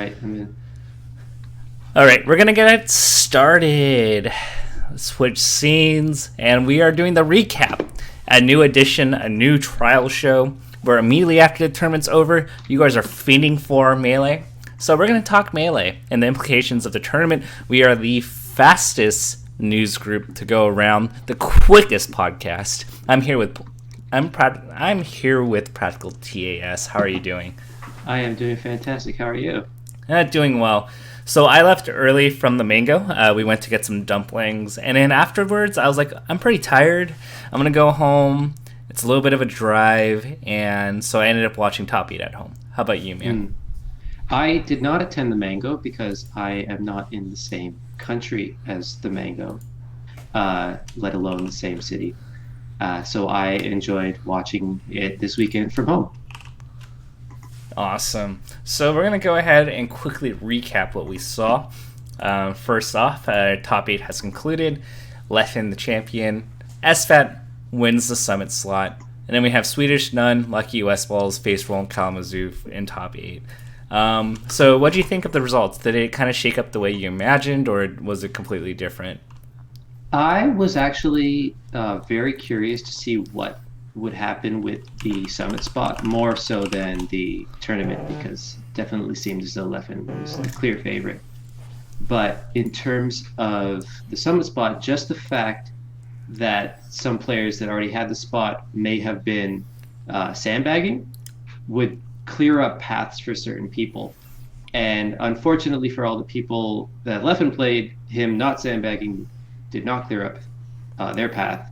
right, I'm in. All right, we're gonna get it started. Switch scenes, and we are doing the recap. A new edition, a new trial show, where immediately after the tournament's over, you guys are fiending for Melee. So we're gonna talk Melee and the implications of the tournament. We are the fastest news group to go around, the quickest podcast. I'm here with Practical TAS. How are you doing? I am doing fantastic. How are you? Doing well. So I left early from the Mango. We went to get some dumplings, and then afterwards I was like, I'm pretty tired. I'm gonna go home. It's a little bit of a drive, and so I ended up watching Top 8 at home. How about you, man? I did not attend the Mango because I am not in the same country as the Mango, let alone the same city. So I enjoyed watching it this weekend from home. Awesome. So we're going to go ahead and quickly recap what we saw. First off, Top 8 has concluded. Leffen, the champion. SFAT wins the Summit slot. And then we have Swedish Nun, Lucky US Balls, Face Roll, and Kalamazoo in Top 8. So what do you think of the results? Did it kind of shake up the way you imagined, or was it completely different? I was actually very curious to see what would happen with the Summit spot, more so than the tournament, because it definitely seemed as though Leffen was the clear favorite. But in terms of the Summit spot, just the fact that some players that already had the spot may have been sandbagging would clear up paths for certain people. And unfortunately for all the people that Leffen played, him not sandbagging did not clear up their path.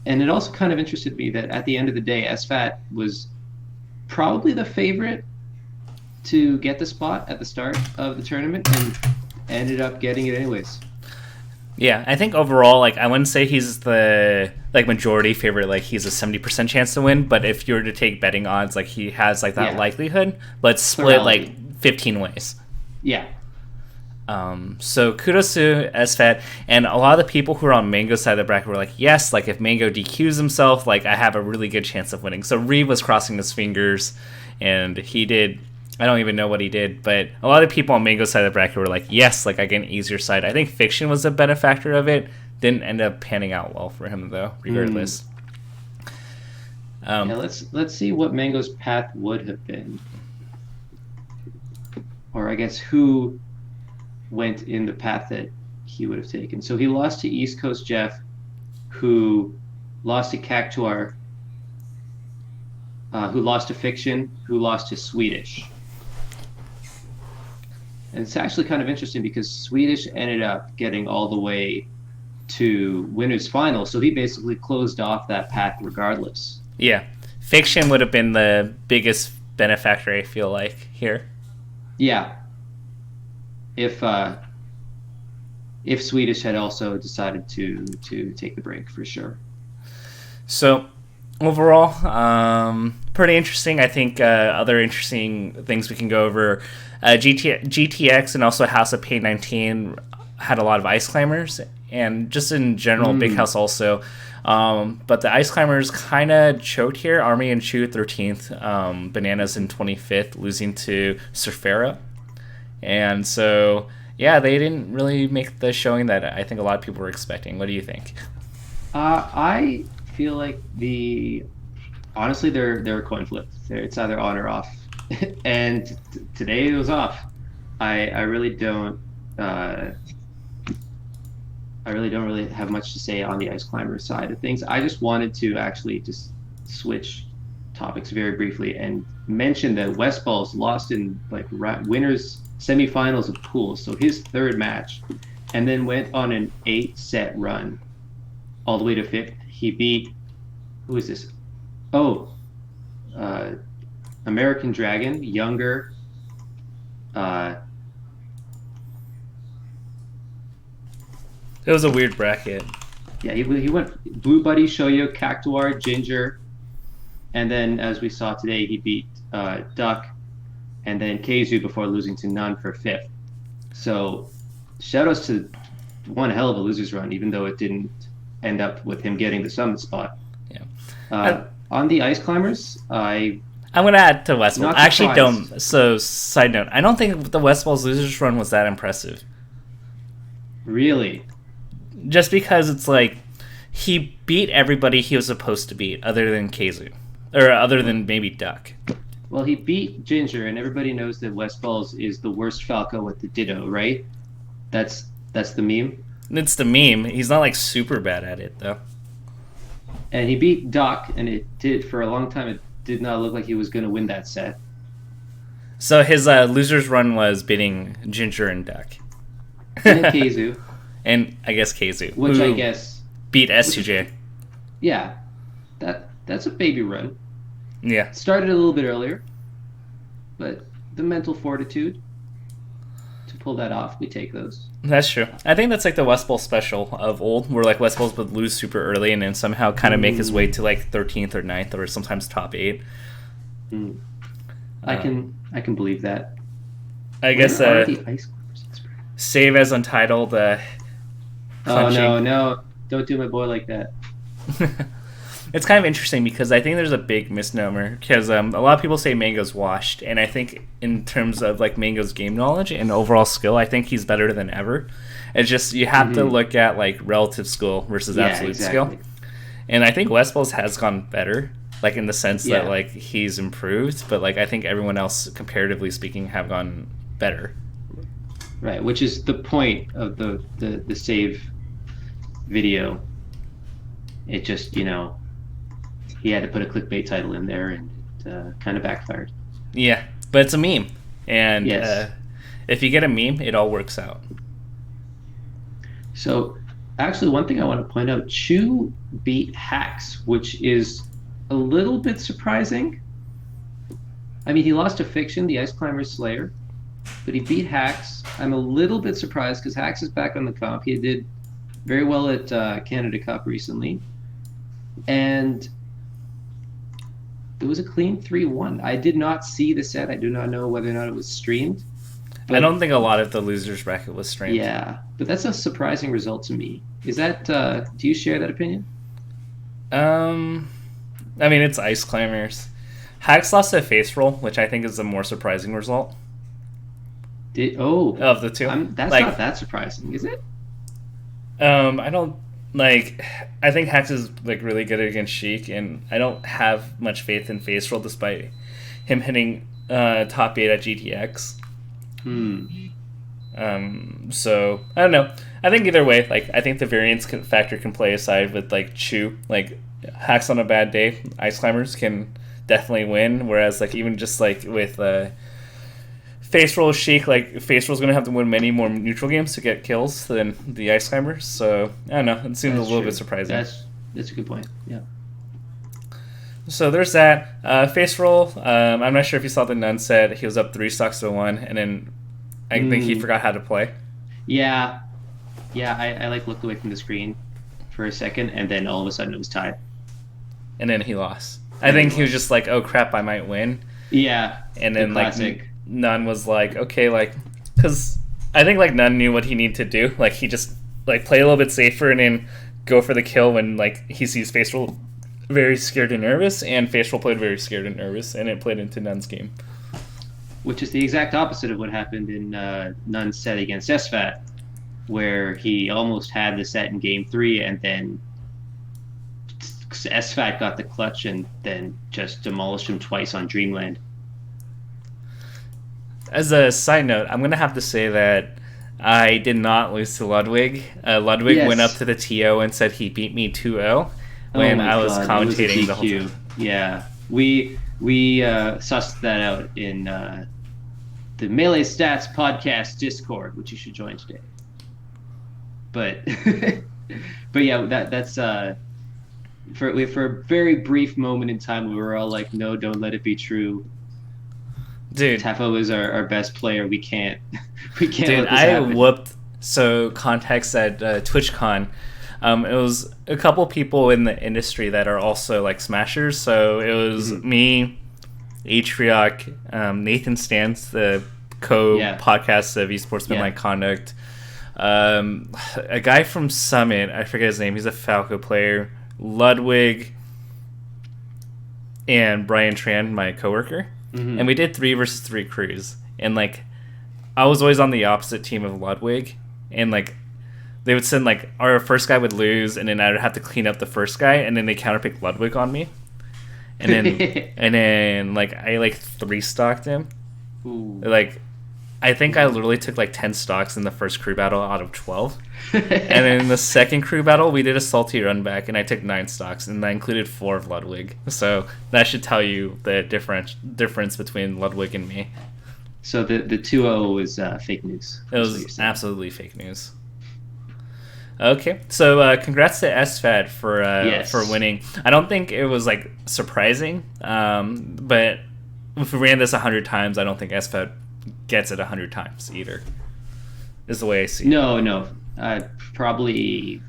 And it also kind of interested me that at the end of the day, SFAT was probably the favorite to get the spot at the start of the tournament and ended up getting it anyways. Yeah, I think overall, I wouldn't say he's the majority favorite. He's a 70% chance to win. But if you were to take betting odds, he has that likelihood. But split Plurality. 15 ways. Yeah. So kudos to SFAT, and a lot of the people who are on Mango's side of the bracket were like, yes, if Mango DQs himself, I have a really good chance of winning. So Reeve was crossing his fingers, and he did. I don't even know what he did, but a lot of people on Mango's side of the bracket were like, yes, I get an easier side. I think Fiction was a benefactor of it. Didn't end up panning out well for him though, regardless. Let's see what Mango's path would have been, or I guess who went in the path that he would have taken. So he lost to East Coast Jeff, who lost to Cactuar, who lost to Fiction, who lost to Swedish. And it's actually kind of interesting because Swedish ended up getting all the way to winners final, so he basically closed off that path regardless. Yeah. Fiction would have been the biggest benefactor, I feel like, here. Yeah. If Swedish had also decided to take the break, for sure. So overall, pretty interesting. I think other interesting things we can go over. GTX and also House of Pain 19 had a lot of ice climbers, and just in general, Big House also. But the ice climbers kind of choked here. Army and Chu 13th, Bananas in 25th, losing to Surfera. And so, yeah, they didn't really make the showing that I think a lot of people were expecting. What do you think? I feel like honestly, they're a coin flip. It's either on or off. And today it was off. I really don't really have much to say on the ice climber side of things. I just wanted to actually just switch topics very briefly and mention that Westball's lost in winners semifinals of pools, so his third match, and then went on an 8-set run all the way to 5th. He beat, who is this? American Dragon, younger. It was a weird bracket. Yeah, he went Blue Buddy, Shoyo, Cactuar, Ginger, and then as we saw today, he beat Duck, and then Keizu before losing to Nun for 5th. So shoutouts to one hell of a loser's run, even though it didn't end up with him getting the Summit spot. Yeah. On the ice climbers, I I'm gonna add to West Balls. Not I actually surprised. don't. So, side note, I don't think the West Balls losers run was that impressive. Really? Just because it's like he beat everybody he was supposed to beat, other than Keizu, or other than maybe Duck. Well, he beat Ginger, and everybody knows that West Balls is the worst Falco with the Ditto, right? That's the meme. It's the meme. He's not like super bad at it though. And he beat Doc, and it did for a long time. It did not look like he was going to win that set. So his losers run was beating Ginger and Duck, And Keizu, and I guess Keizu, which I who guess, beat S2J. yeah, that's a baby run. Yeah, Started a little bit earlier, but the mental fortitude to pull that off, we take those. that's true. I think that's like the West Bowl special of old, where like West Bowls would lose super early and then somehow kind of make his way to like 13th or 9th or sometimes top 8. Mm. I can believe that. I guess Where are the ice climbers? save as untitled. Oh Punching. no, don't do my boy like that. It's kind of interesting because I think there's a big misnomer because a lot of people say Mango's washed, and I think in terms of like Mango's game knowledge and overall skill, I think he's better than ever. It's just you have to look at like relative skill versus absolute skill, and I think West Bowls has gone better, like in the sense that like he's improved, but like I think everyone else, comparatively speaking, have gone better. Right, which is the point of the save video. It just, he had to put a clickbait title in there, and it kind of backfired. Yeah, but it's a meme, and Yes. if you get a meme, it all works out. So, actually, one thing I want to point out, Chu beat Hacks, which is a little bit surprising. I mean, he lost to Fiction, the Ice Climber Slayer, but he beat Hacks. I'm a little bit surprised because Hacks is back on the comp. He did very well at Canada Cup recently. And it was a clean 3-1. I did not see the set. I do not know whether or not it was streamed. I don't think a lot of the losers bracket was streamed. Yeah, but that's a surprising result to me. Is that, do you share that opinion? I mean, it's Ice Climbers. Hacks lost a face roll, which I think is the more surprising result of the two. That's like, not that surprising, is it? I don't like. I think Hacks is like really good against Sheik, and I don't have much faith in face roll despite him hitting top 8 at GTX. So I don't know. I think either way, like I think the variance factor can play aside with like Chu. Like Hacks on a bad day, Ice Climbers can definitely win. Whereas like even just like with face roll Sheik, like face roll's gonna have to win many more neutral games to get kills than the Ice Climbers. So I don't know. It seems a little bit surprising. That's a good point. Yeah. So there's that. Face roll. I'm not sure if you saw the Nun set. He was up 3 stocks to 1, and then I think he forgot how to play. Yeah. I like looked away from the screen for a second, and then all of a sudden it was tied. And then he lost. I think he was just like, "Oh crap, I might win." Yeah. And then like Nun was like, "Okay, like," because I think like Nun knew what he needed to do. Like he just like play a little bit safer and then go for the kill when like he sees face roll very scared and nervous, and Facial played very scared and nervous, and it played into Nun's game. Which is the exact opposite of what happened in Nun's set against SFAT, where he almost had the set in game 3, and then SFAT got the clutch and then just demolished him twice on Dreamland. As a side note, I'm going to have to say that I did not lose to Ludwig. Ludwig went up to the TO and said he beat me 2-0. When I was commentating the whole time. Yeah, we sussed that out in the Melee Stats podcast Discord, which you should join today. But yeah, that's for a very brief moment in time we were all like, no, don't let it be true. Dude, Tafo is our best player. We can't Dude, let this I happen. whooped. So context at TwitchCon. It was a couple people in the industry that are also like smashers. So it was me, Atriarch, Nathan Stans, the co-podcast of Esportsmanlike Conduct, a guy from Summit, I forget his name, he's a Falco player, Ludwig, and Brian Tran, my coworker, and we did 3 versus 3 crews. And like, I was always on the opposite team of Ludwig, and like, they would send like our first guy would lose, and then I would have to clean up the first guy, and then they counterpick Ludwig on me, and then like I like 3 stocked him. Ooh. Like, I think I literally took like 10 stocks in the first crew battle out of 12. And then in the second crew battle, we did a salty run back, and I took 9 stocks, and I included 4 of Ludwig. So that should tell you the difference between Ludwig and me. So the 2-0 was fake news. It was absolutely fake news. Okay, so congrats to SFAT for winning. I don't think it was like surprising, but if we ran this 100 times, I don't think SFAT gets it 100 times either. Is the way I see it. No. Probably,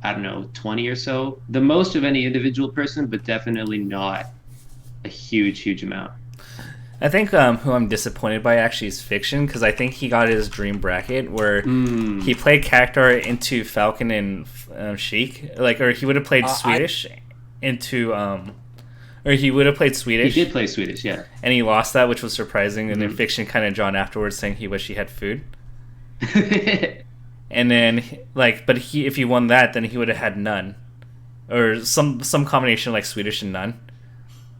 I don't know, 20 or so. The most of any individual person, but definitely not a huge amount. I think who I'm disappointed by actually is Fiction, because I think he got his dream bracket where he played Cactar into Falcon and Sheik, like, or he would have played Swedish into or he would have played Swedish. He did play Swedish, yeah, and he lost that, which was surprising. And then Fiction kind of drawn afterwards saying he wished he had food. And then like, but if he won that, then he would have had none, or some combination of like Swedish and none.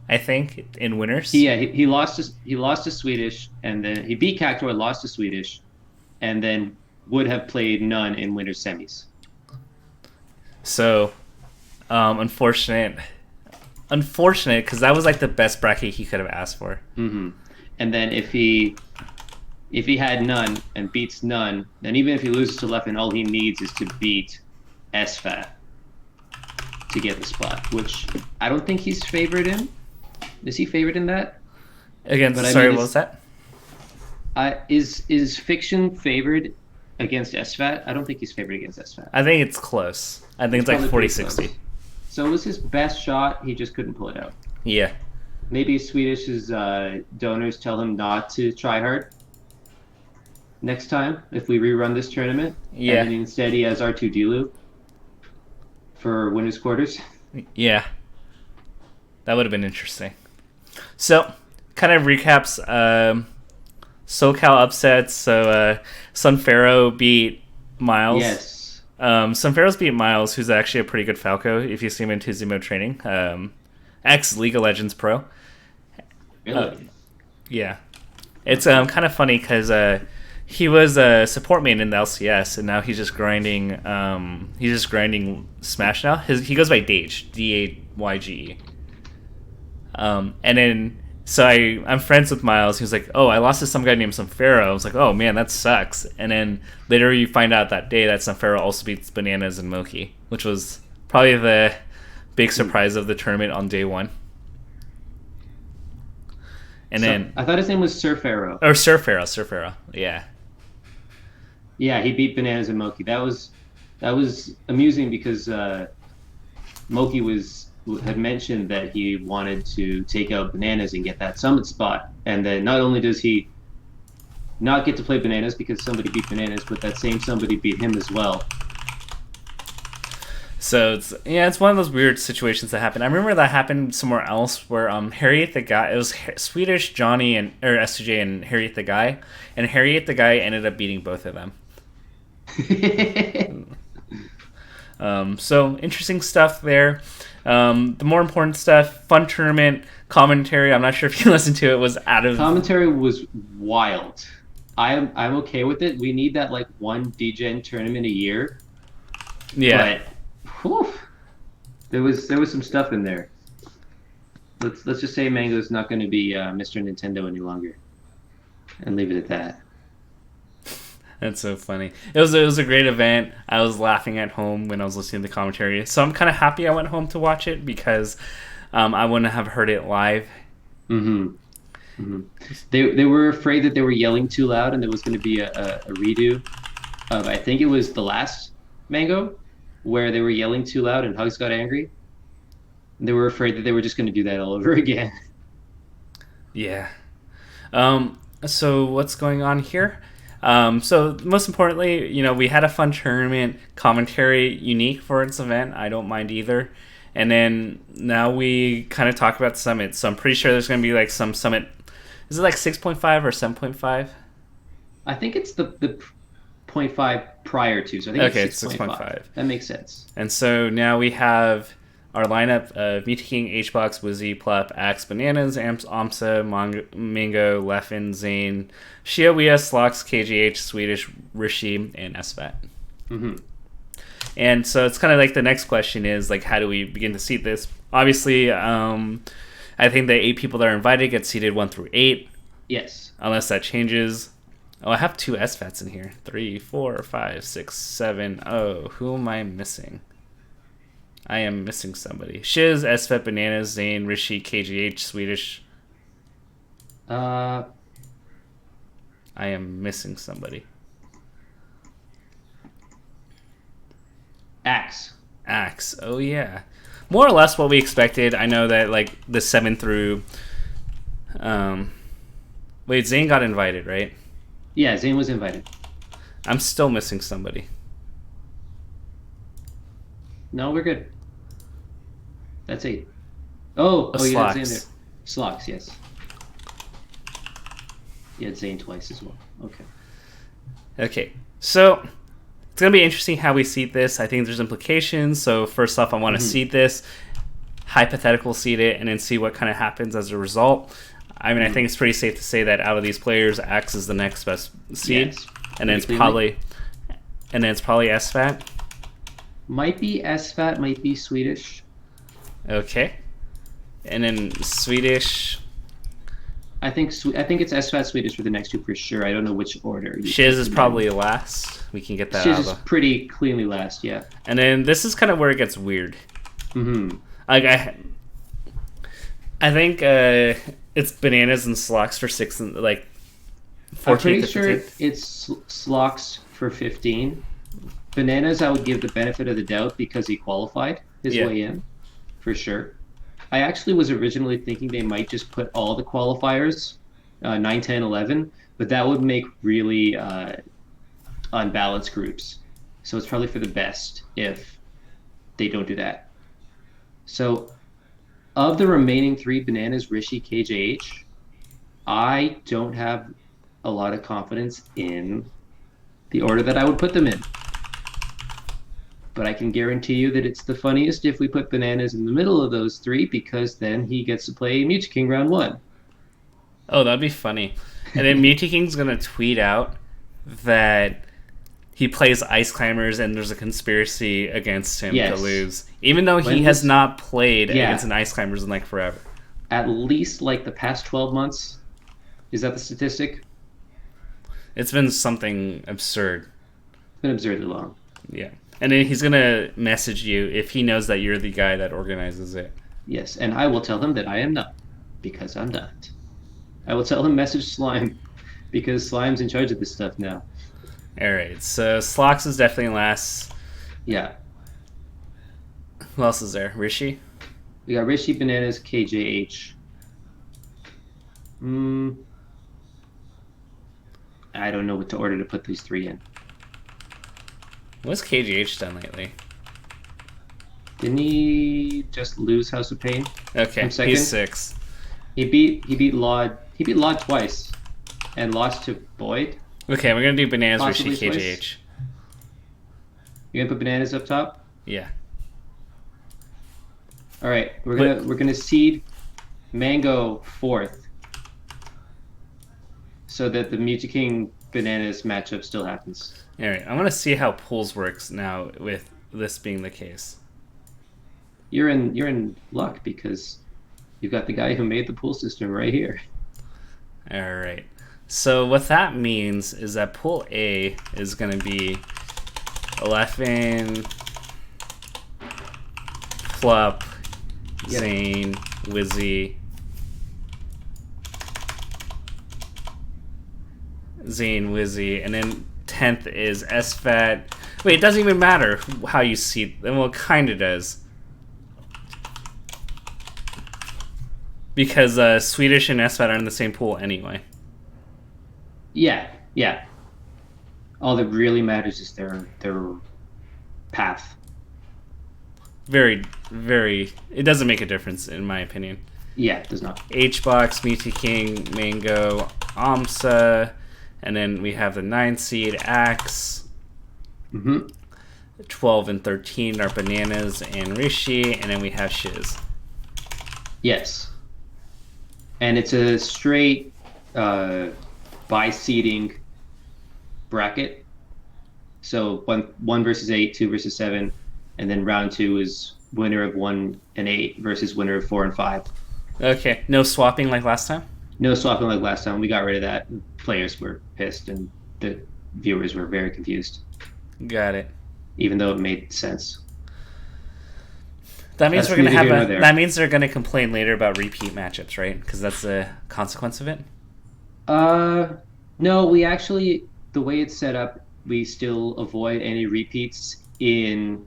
I think in winners. Yeah, he lost to Swedish, and then he beat Cactor, lost to Swedish, and then would have played none in winners semis. So, unfortunate, because that was like the best bracket he could have asked for. Mm-hmm. And then if he had none and beats none, then even if he loses to Leffen, all he needs is to beat SFAT to get the spot, which I don't think he's favored in. Is he favored in that? Again, sorry, what was that? Is Fiction favored against SFAT? I don't think he's favored against SFAT. I think it's close. I think it's like 40-60. So it was his best shot. He just couldn't pull it out. Yeah. Maybe Swedish's donors tell him not to try hard next time if we rerun this tournament. Yeah. And instead he has R2 Dilu for winners quarters. Yeah. That would have been interesting. So, kind of recaps SoCal upsets. So, Sunfaro beat Miles. Yes. Sunfaro's beat Miles, who's actually a pretty good Falco if you see him in Tuesday Mode training. Ex League of Legends pro. Really? Yeah. It's kind of funny because he was a support main in the LCS, and now he's just grinding. Smash now. He goes by Dage, Dayge. And then so I'm friends with Miles. He was like, "Oh, I lost to some guy named Sunfaro." I was like, "Oh man, that sucks." And then later you find out that day that Sunfaro also beats Bananas and Moki, which was probably the big surprise of the tournament on day 1. And then I thought his name was Surfaro. Or Surfaro, yeah. Yeah, he beat Bananas and Moki. That was amusing because Moki had mentioned that he wanted to take out Bananas and get that summit spot, and then not only does he not get to play Bananas because somebody beat Bananas, but that same somebody beat him as well. So it's one of those weird situations that happen. I remember that happened somewhere else where Harriet the Guy, it was Swedish Johnny or SJ and Harriet the Guy, and Harriet the Guy ended up beating both of them. So interesting stuff there. The more important stuff, fun tournament, commentary. I'm not sure if you listened to it. Was out of commentary was wild. I'm okay with it. We need that like one DGen tournament a year. Yeah. But whew, there was some stuff in there. Let's just say Mango's not going to be Mr. Nintendo any longer, and leave it at that. That's so funny. It was a great event. I was laughing at home when I was listening to the commentary. So I'm kind of happy I went home to watch it because I wouldn't have heard it live. Mm-hmm. Mm-hmm. They were afraid that they were yelling too loud and there was going to be a redo of, I think it was the last Mango, where they were yelling too loud and Hugs got angry. They were afraid that they were just going to do that all over again. Yeah. So what's going on here? So most importantly, we had a fun tournament, commentary unique for its event. I don't mind either. And then now we kind of talk about Summit. So I'm pretty sure there's going to be like some Summit. Is it like 6.5 or 7.5? I think it's the point 0.5 prior to, so I think it's Okay, it's 6.5. 6.5. That makes sense. And so now we have our lineup of Muta King, H-Box, Wizzy, Plup, Axe, Bananas, Amsa, Mango, Leffen, Zane, Shiawea, Slox, KGH, Swedish, Rishi, and SVAT. Hmm. And so it's kind of like the next question is like, how do we begin to seat this? Obviously, I think the 8 people that are invited get seated 1 through 8, Yes. unless that changes. Oh, I have 2 SVATs in here. 3, 4, 5, 6, 7. Oh, who am I missing? I am missing somebody. Shiz, SVAT, Bananas, Zane, Rishi, KGH, Swedish. Uh, I am missing somebody. Axe. Axe. Oh, yeah. More or less what we expected. I know that, like, the 7 through. Wait, Zane got invited, right? Yeah, Zane was invited. I'm still missing somebody. No, we're good. That's 8. Oh, you had Zane there. Slacks. Slox, yes. You had Zane twice as well. Okay. Okay, so it's gonna be interesting how we seat this. I think there's implications. So first off, I want to seat this, hypothetical seat it, and then see what kind of happens as a result. I mean, I think it's pretty safe to say that out of these players, Axe is the next best seed, Yes. and then it's Pretty probably, SVAT. Might be SFAT, might be Swedish. Okay, and then Swedish. I think it's SFAT Swedish for the next 2 for sure. I don't know which order. Shiz is probably last. We can get that Shiz out is of the. pretty cleanly last, yeah. And then this is kind of where it gets weird. Mm-hmm. Like I think it's Bananas and Slox for 6 and like 14th I'm pretty to sure 15th. it's Slox for 15. Bananas, I would give the benefit of the doubt because he qualified his Yeah. way in, for sure. I actually was originally thinking they might just put all the qualifiers, 9, 10, 11, but that would make really unbalanced groups. So it's probably for the best if they don't do that. So of the remaining 3, Bananas, Rishi, KJH, I don't have a lot of confidence in the order that I would put them in. But I can guarantee you that it's the funniest if we put Bananas in the middle of those 3 because then he gets to play Muta King round 1. Oh, that'd be funny. And then Muta King's gonna tweet out that he plays Ice Climbers and there's a conspiracy against him Yes. to lose, even though When he has this- not played Yeah. against an Ice Climbers in like forever. At least like the past 12 months. Is that the statistic? It's been something absurd. It's been absurdly long. Yeah. And then he's gonna message you if he knows that you're the guy that organizes it. Yes, and I will tell him that I am not because I'm not. I will tell him message Slime because Slime's in charge of this stuff now. All right. So Slox is definitely last. Yeah. Who else is there? Rishi. We got Rishi, Bananas, KJH. I don't know what order to put these 3 in. What's KGH done lately? Didn't he just lose House of Pain? Okay, From second? he's 6. He beat Laud twice and lost to Boyd. Okay, we're gonna do Bananas, Rishi, Possibly twice. KGH. You gonna put Bananas up top? Yeah. All right, we're gonna seed Mango 4th, so that the Muta King Bananas matchup still happens. All right, I want to see how pools works now with this being the case. You're in luck because you've got the guy who made the pool system right here. All right. So what that means is that pool A is going to be Leffen, Plup, Yep. Zane, Wizzy, and then 10th is SFAT. Wait, it doesn't even matter how you see it. Well, it kind of does. Because Swedish and SFAT are in the same pool anyway. Yeah. All that really matters is their path. very, very. It doesn't make a difference in my opinion. Yeah, it does not. H-Box, Mewtwo King, Mango, Amsa, and then we have the 9 seed Axe. Mm-hmm. 12 and 13 are Bananas and Rishi, and then we have Shiz. Yes. And it's a straight by seeding bracket. So one versus 8, 2 versus 7, and then round 2 is winner of 1 and 8 versus winner of 4 and 5. Okay, no swapping like last time? No swapping like last time. We got rid of that. Players were pissed and the viewers were very confused, Got it. even though it made sense. That means That's we're gonna neither have here nor a. there. That means they're gonna complain later about repeat matchups, right? Because that's a consequence of it. No, we actually, the way it's set up, we still avoid any repeats in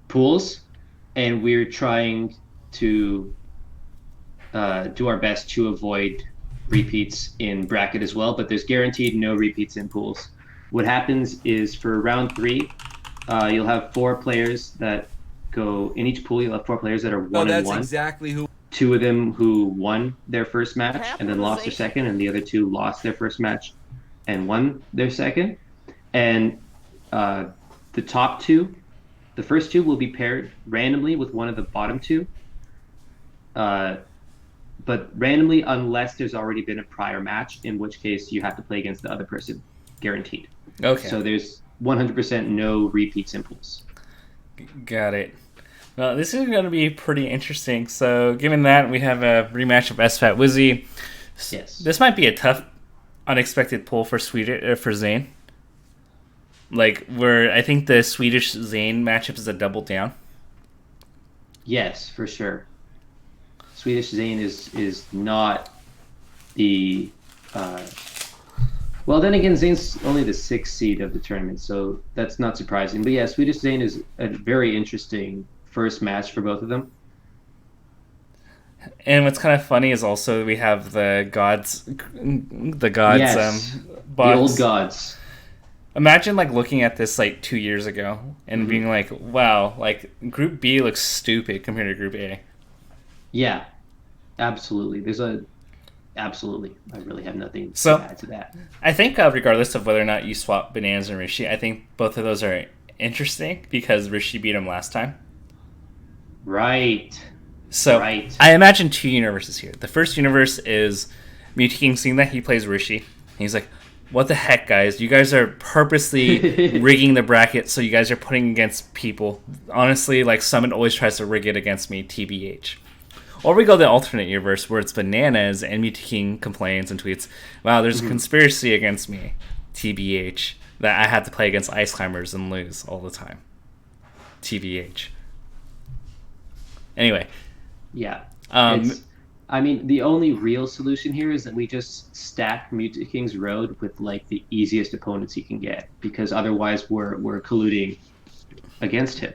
pools, and we're trying to do our best to avoid repeats in bracket as well. But there's guaranteed no repeats in pools. What happens is for round 3, you'll have 4 players that go in each pool. You'll have 4 players that are 1 and 1. Exactly who. 2 of them who won their first match and then lost their second, and the other 2 lost their first match and won their second. And the top 2, the first 2 will be paired randomly with one of the bottom 2, but randomly unless there's already been a prior match, in which case you have to play against the other person, guaranteed. Okay. So there's 100% no repeats in pools. Got it. Well, this is going to be pretty interesting. So, given that, we have a rematch of SFAT Wizzy. Yes. This might be a tough, unexpected pull for for Zane. Like, where I think the Swedish Zane matchup is a double down. Yes, for sure. Swedish Zane is not the well, then again, Zane's only the 6th seed of the tournament, so that's not surprising. But yeah, Swedish Zane is a very interesting first match for both of them. And what's kind of funny is also we have the gods, Yes, box. the old gods. Imagine like looking at this like 2 years ago and being like, wow, like Group B looks stupid compared to Group A. Yeah, absolutely. Absolutely. I really have nothing So- to add to that. I think regardless of whether or not you swap Bananas and Rishi, I think both of those are interesting because Rishi beat him last time. Right. So Right. I imagine 2 universes here. The first universe is Mewtwo King seeing that he plays Rishi. He's like, what the heck, guys? You guys are purposely rigging the bracket so you guys are putting against people. Honestly, like Summit always tries to rig it against me, TBH. Or we go the alternate universe where it's Bananas and Mewtwo King complains and tweets, wow, there's a conspiracy against me, TBH, that I have to play against Ice Climbers and lose all the time. TBH. Anyway. Yeah. Um, I mean, the only real solution here is that we just stack Mewtwo King's Road with like the easiest opponents he can get, because otherwise we're colluding against him.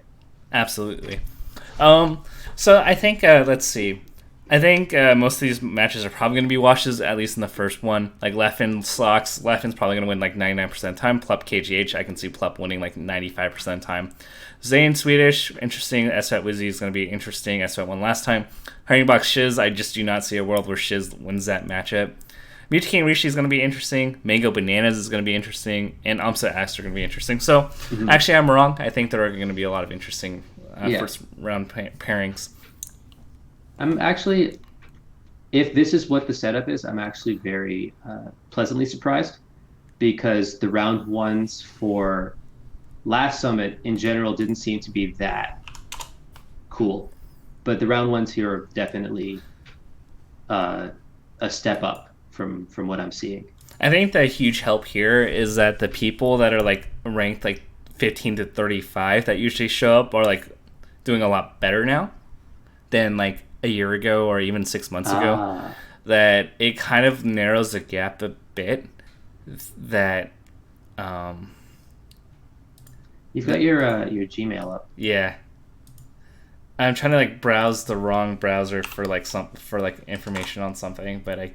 Absolutely. So I think, let's see. I think most of these matches are probably going to be washes, at least in the first one. Like Leffen, Slox. Leffen's probably going to win like 99% of the time. Plup, KGH, I can see Plup winning like 95% of the time. Zane, Swedish, interesting. SFAT Wizzy is going to be interesting. SFAT won last time. Hardingbox, Shiz, I just do not see a world where Shiz wins that matchup. Mewtwo King Rishi is going to be interesting. Mango Bananas is going to be interesting. And Amsa Axe are going to be interesting. So, actually, I'm wrong. I think there are going to be a lot of interesting first round pairings. I'm actually, if this is what the setup is, I'm actually very pleasantly surprised, because the round 1s for last Summit in general didn't seem to be that cool. But the round 1s here are definitely a step up from what I'm seeing. I think the huge help here is that the people that are like ranked like 15 to 35 that usually show up are like doing a lot better now than like a year ago or even 6 months ago. That it kind of narrows the gap a bit. That You've got your Gmail up. yeah, I'm trying to like browse the wrong browser for like information on something, but I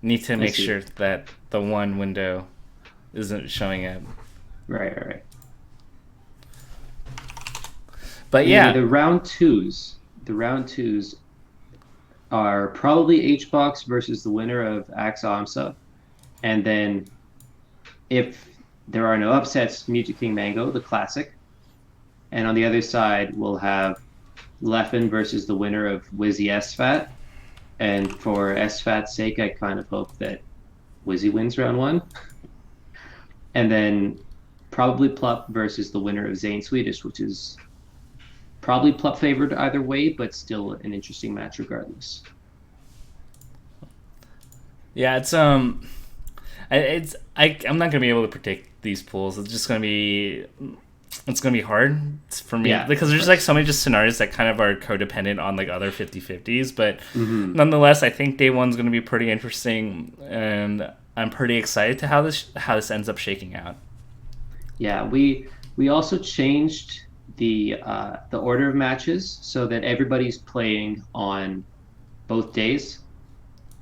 need to make sure that the one window isn't showing up. Right. But yeah, The round twos are probably H-Box versus the winner of Axe Amsa. And then if there are no upsets, Music King Mango, the classic. And on the other side, we'll have Leffen versus the winner of Wizzy SFAT. And for SFAT's sake, I kind of hope that Wizzy wins round one. And then probably Plup versus the winner of Zane Swedish, which is probably Plup favored either way, but still an interesting match regardless. yeah, I'm not gonna be able to predict these pools. It's gonna be hard for me Yeah, because of there's like course. so many just scenarios that kind of are codependent on like other 50-50s. But Hmm. nonetheless, I think day one's gonna be pretty interesting, and I'm pretty excited to how this ends up shaking out. Yeah, we also changed the order of matches so that everybody's playing on both days.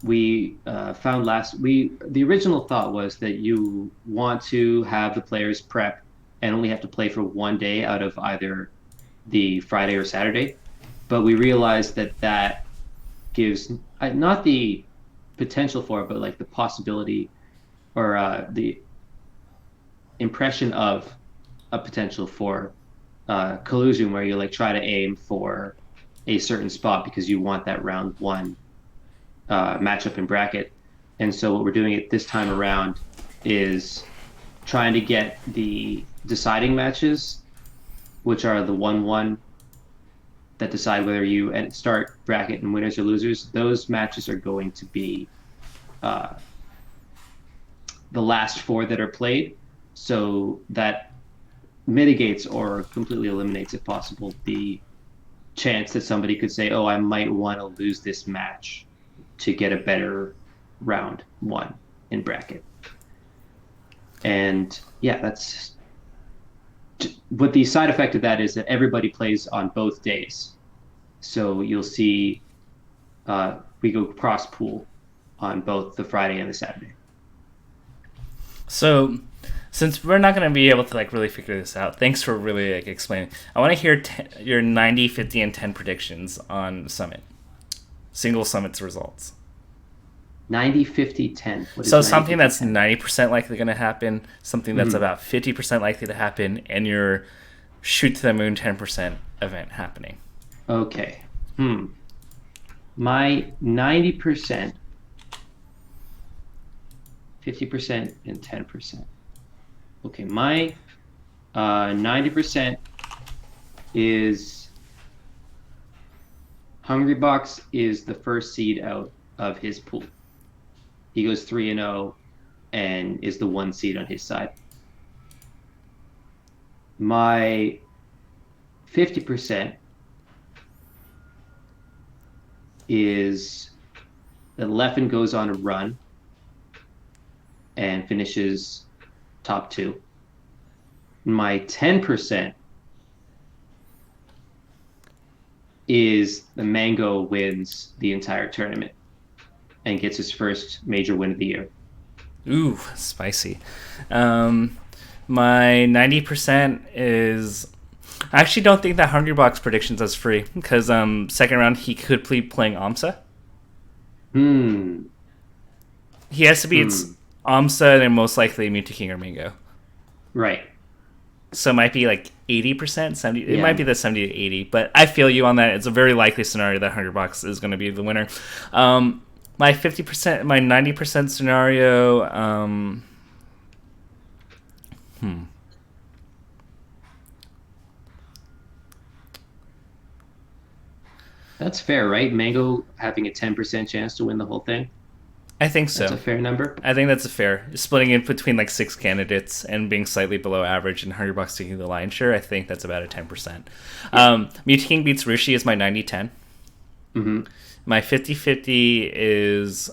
We found last we the original thought was that you want to have the players prep and only have to play for one day out of either the Friday or Saturday. But we realized that that gives not the potential for it, but like the possibility or the impression of a potential for collusion where you like try to aim for a certain spot because you want that round one matchup in bracket. And so what we're doing at this time around is trying to get the deciding matches, which are the 1-1 that decide whether you start bracket and winners or losers. Those matches are going to be uh, the last four that are played. So that mitigates or completely eliminates, if possible, the chance that somebody could say, "Oh, I might want to lose this match to get a better round one in bracket." And yeah, that's what the side effect of that is that everybody plays on both days. So you'll see we go cross pool on both the Friday and the Saturday. So, since we're not going to be able to like really figure this out, thanks for really like explaining. I want to hear your 90, 50, and 10 predictions on Summit. Single Summit's results. 90, 50, 10. What is So 90, something 50, that's 10? 90% likely going to happen, something that's Mm-hmm. about 50% likely to happen, and your shoot to the moon 10% event happening. Okay. Hmm. My 90%, 50%, and 10%. Okay, my 90% is Hungry Box is the first seed out of his pool. He goes 3-0 and is the one seed on his side. My 50% is that Leffen goes on a run and finishes top two. My 10% is the Mango wins the entire tournament and gets his first major win of the year. Ooh, spicy. Um, my 90% is. I actually don't think that Hungry Box predictions is free because second round he could be playing Amsa. Hmm. He has to be its Hmm. Amsa and most likely Muta King or Mingo. Right. So it might be like 80%, 70. It might Yeah. be the 70 to 80, but I feel you on that. It's a very likely scenario that Hungry Box is going to be the winner. My 50%, my 90% scenario. Hmm. That's fair, right? Mango having a 10% chance to win the whole thing. I think That's so. a fair number. I think that's a fair. Splitting it between like six candidates and being slightly below average and Hungry Box taking the lion's share, I think that's about a 10%. Yeah. Muta King beats Rishi is my 90-10. Hmm. My 50-50 is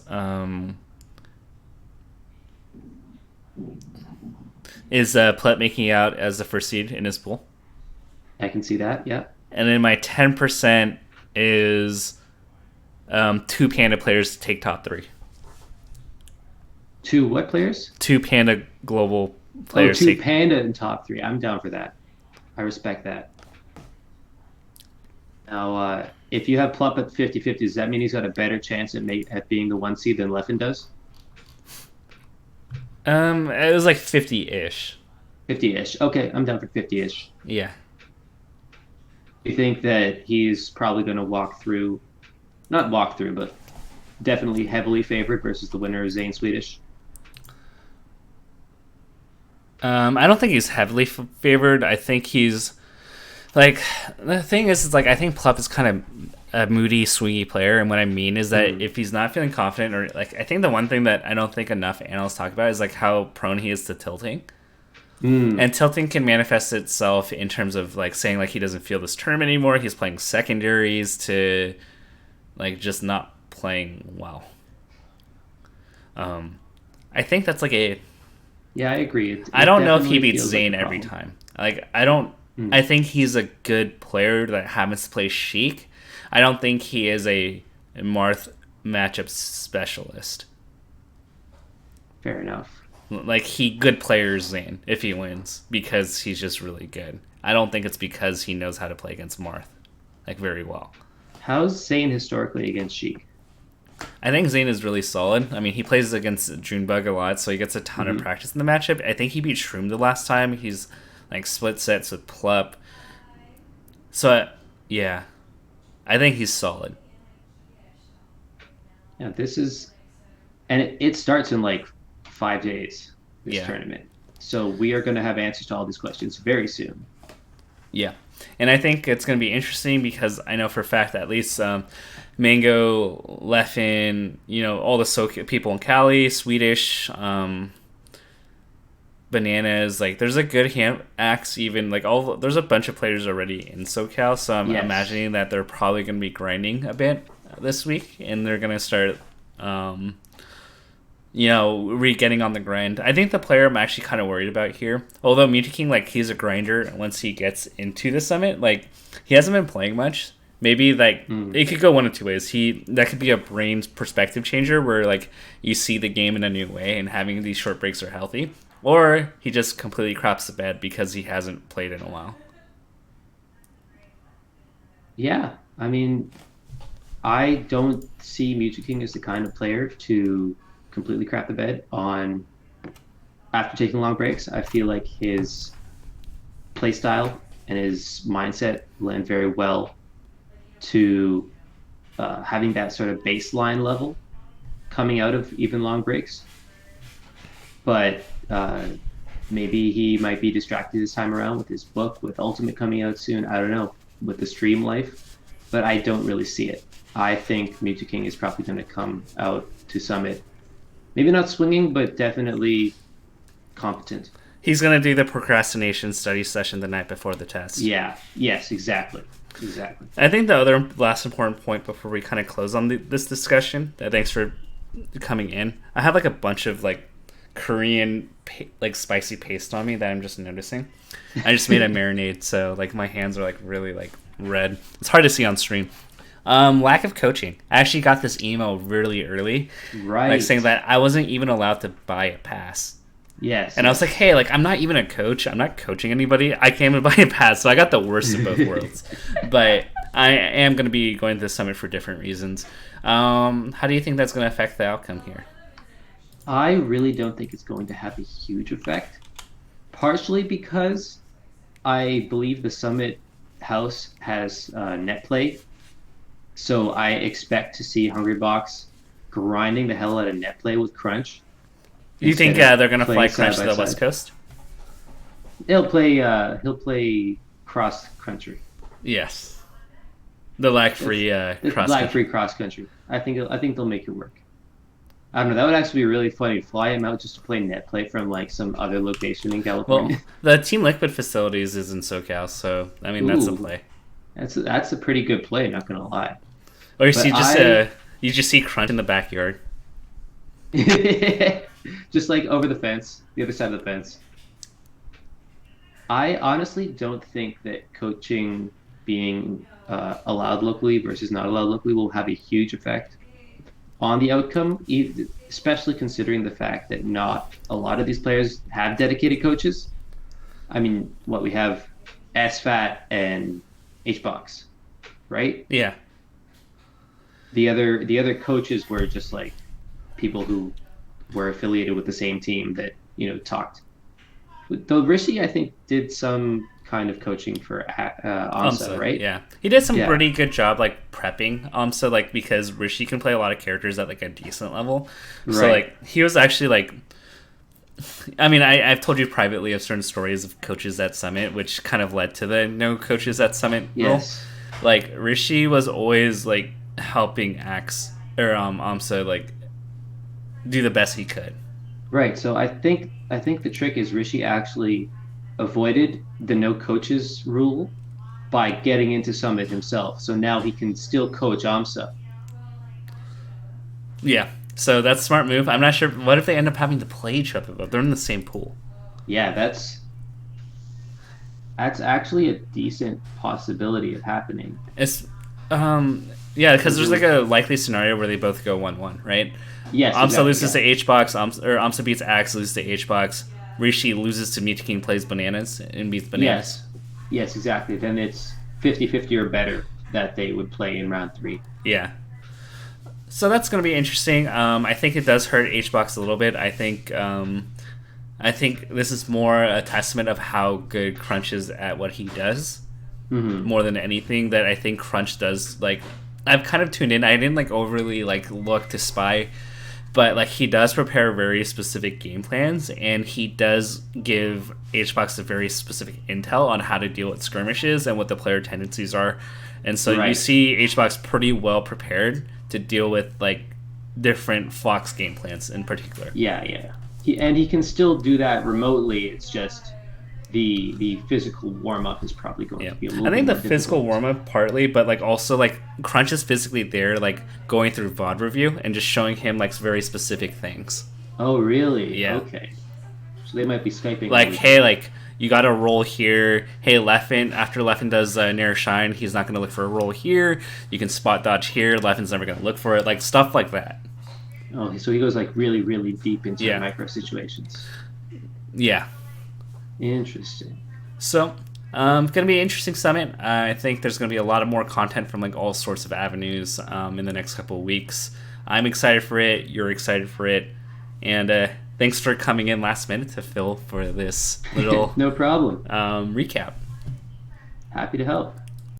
Plet making out as the first seed in his pool. I can see that. Yeah. And then my 10% is two Panda players to take top three. Two what players? Two Panda global Oh, players two take. Panda in top three. I'm down for that. I respect that. Now, if you have Plup at 50-50, does that mean he's got a better chance at being the one seed than Leffen does? It was like 50-ish. 50-ish. Okay, I'm down for 50-ish. Yeah. You think that he's probably going to walk through, not walk through, but definitely heavily favored versus the winner, Zane Swedish? I don't think he's heavily favored. I think he's like the thing is like I think Plup is kind of a moody, swingy player, and what I mean is that Mm. if he's not feeling confident, or like I think the one thing that I don't think enough analysts talk about is like how prone he is to tilting. Mm. And tilting can manifest itself in terms of like saying like he doesn't feel this term anymore. He's playing secondaries to like just not playing well. Um, I think that's like a. Yeah, I agree. I It don't know if he definitely beats feels like a Zayn every problem. time. Like I don't. Mm. I think he's a good player that happens to play Sheik. I don't think he is a Marth matchup specialist. Fair enough. Like he good players Zayn if he wins because he's just really good. I don't think it's because he knows how to play against Marth like very well. How's Zane historically against Sheik? I think Zayn is really solid. I mean, he plays against Junebug a lot, so he gets a ton of Hmm. practice in the matchup. I think he beat Shroom the last time. He's like split sets with Plup. So yeah, I think he's solid. Yeah, and it starts in like 5 days, this Yeah, tournament. So we are going to have answers to all these questions very soon. yeah, and I think it's going to be interesting because I know for a fact that at least Mango, Leffen, all the people in Cali, Swedish, Bananas, like there's a good hand axe even like there's a bunch of players already in SoCal, so I'm Yes. imagining that they're probably going to be grinding a bit this week, and they're going to start um, re-getting on the grind. I think the player I'm actually kind of worried about here, although Muta King, like, he's a grinder once he gets into the summit, like, he hasn't been playing much. Maybe, like, Mm. it could go one of two ways. That could be a brain's perspective changer where, like, you see the game in a new way and having these short breaks are healthy. Or he just completely craps the bed because he hasn't played in a while. Yeah. I mean, I don't see Mewtwo King as the kind of player to completely crap the bed on after taking long breaks. I feel like his play style and his mindset lend very well to having that sort of baseline level coming out of even long breaks. But maybe he might be distracted this time around with his book, with Ultimate coming out soon. I don't know, with the stream life, but I don't really see it. I think Mewtwo King is probably going to come out to Summit. Maybe not swinging, but definitely competent. He's going to do the procrastination study session the night before the test. Yeah. Yes. Exactly. Exactly. I think the other last important point before we kind of close on this discussion, thanks for coming in. I have like a bunch of like Korean like spicy paste on me that I'm just noticing. I just made a marinade, so like my hands are like really like red. It's hard to see on stream. Lack of coaching. I actually got this email really early, like Right. saying that I wasn't even allowed to buy a pass. Yes. And I was like, Yes. hey, like I'm not even a coach. I'm not coaching anybody. I came to buy a pass, so I got the worst of both worlds. But I am going to be going to the summit for different reasons. How do you think that's going to affect the outcome here? I really don't think it's going to have a huge effect. Partially because I believe the Summit House has net play, so I expect to see Hungrybox grinding the hell out of net play with Crunch Do you think instead of they're going to fly playing side Crunch to by the West side. Coast? He'll play cross country. Yes. The lag It's, free it's cross lag country. free cross country. I think they'll make it work. I don't know. That would actually be really funny. Fly him out just to play net play from like some other location in Well, California. the Team Liquid facilities is in SoCal, so I mean that's a Ooh, play. that's a pretty good play. Not gonna lie. Or But you just see Crunch in the backyard. just like over the fence, the other side of the fence. I honestly don't think that coaching being allowed locally versus not allowed locally will have a huge effect on the outcome, especially considering the fact that not a lot of these players have dedicated coaches. I mean, what we have SFAT and HBox, right? Yeah. The other coaches were just like people who were affiliated with the same team that talked. Though Rishi, I think, did some kind of coaching for AMSA, Amsa, right? yeah, he did some Yeah, pretty good job like prepping Amsa, like because Rishi can play a lot of characters at like a decent level, so right. like he was actually like, I mean, I've told you privately of certain stories of coaches at Summit, which kind of led to the no coaches at Summit rule. Yes, Like Rishi was always like helping Axe or Amsa like do the best he could. right. So I think the trick is Rishi actually avoided the no coaches rule by getting into Summit himself. So now he can still coach AMSA. Yeah, so that's a smart move. I'm not sure. What if they end up having to play each other though? They're in the same pool. Yeah, that's actually a decent possibility of happening. It's yeah, because Because it there's like would, a likely scenario where they both go 1-1, right? yes, Amsa exactly, loses yeah. to H box, or Amsa beats Axe, loses to H box. Rishi loses to Meat King, plays Bananas and beats Bananas. Yes. Yes, exactly. Then it's 50-50 or better that they would play in round three. Yeah. So that's going to be interesting. I think it does hurt H box a little bit. I think this is more a testament of how good Crunch is at what he does, Hmm. more than anything. That I think Crunch does like. I've kind of tuned in. I didn't like overly like look to spy, but like he does prepare very specific game plans, and he does give HBox a very specific intel on how to deal with skirmishes and what the player tendencies are, and so you Right. see HBox pretty well prepared to deal with like different Fox game plans in particular. Yeah, yeah. And he can still do that remotely. It's just the physical warm up is probably going Yeah, to be a I little bit think the more physical difficult. warm up partly, but like also like Crunch is physically there, like going through VOD review and just showing him like very specific things. Oh, really? Yeah, Okay. So they might be Skyping all like hey, weekend. like you got to roll here. Hey, Leffen, after Leffen does Nair Shine, he's not going to look for a roll here. You can spot dodge here. Leffen's never going to look for it. Like stuff like that. Oh, so he goes like really, really deep into Yeah, micro situations. yeah. Interesting. So, gonna be an interesting summit. I think there's gonna be a lot of more content from like all sorts of avenues in the next couple of weeks. I'm excited for it. You're excited for it, and thanks for coming in last minute to fill for this little No problem. recap. Happy to help.